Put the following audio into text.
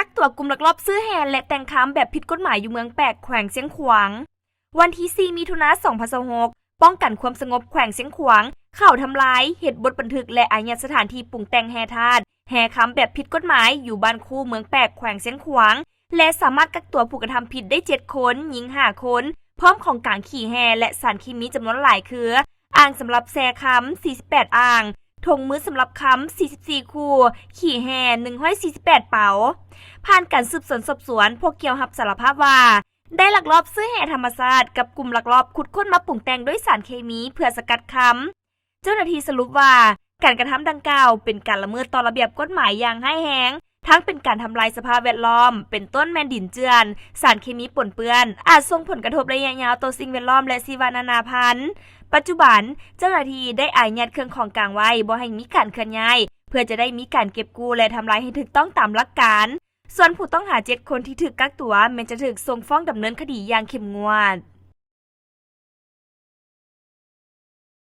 กักตัวกลุ่มลักลอบซื้อแห่และแต่งคำแบบผิดกฎหมายอยู่เมืองแปกแขวงเสียงขวางวันที่ 4 มิถุนายน 2026ป้องกันความสงบแขวงเสียงขวางเข้าทำลายเหตุบทบันทึกและอายัดสถานที่ปรุงแต่งแห่ทาสแห่คำแบบผิดกฎหมายอยู่บ้านคู่เมืองแปกแขวงเสียงขวางและสามารถกักตัวผู้กระทำผิดได้7คนหญิง5คนพร้อมของกลางขี่แห่และสารเคมีจำนวนหลายคืออ่างสำหรับแซ่คำ48อ่างถงมือสำหรับคำ44คู่ขี่แห่148เป๋าผ่านการสืบสวนสอบสวนพวกเกี่ยวรับสารภาพว่าได้ลักลอบซื้อแห่ธรรมชาติกับกลุ่มลักลอบขุดค้นมาปรุงแต่งด้วยสารเคมีเพื่อสกัดคำเจ้าหน้าที่สรุปว่าการกระทำดังกล่าวเป็นการละเมิดต่อระเบียบกฎหมายอย่างร้ายแรงทั้งเป็นการทำลายสภาพแวดล้อมเป็นต้นแมนดินเจือนสารเคมีปนเปื้อนอาจส่งผลกระทบระยะยาวต่อสิ่งแวดล้อมและชีวนานาพันธุ์ปัจจุบันเจ้าหน้าที่ได้อายัดเครื่องของกลางไว้บ่ให้มีการเคลื่อนย้ายเพื่อจะได้มีการเก็บกู้และทำลายให้ถูกต้องตามหลักการส่วนผู้ต้องหา7คนที่ถูกกักตัวแม้จะถูกส่งฟ้องดำเนินคดีอย่างเข้มงวด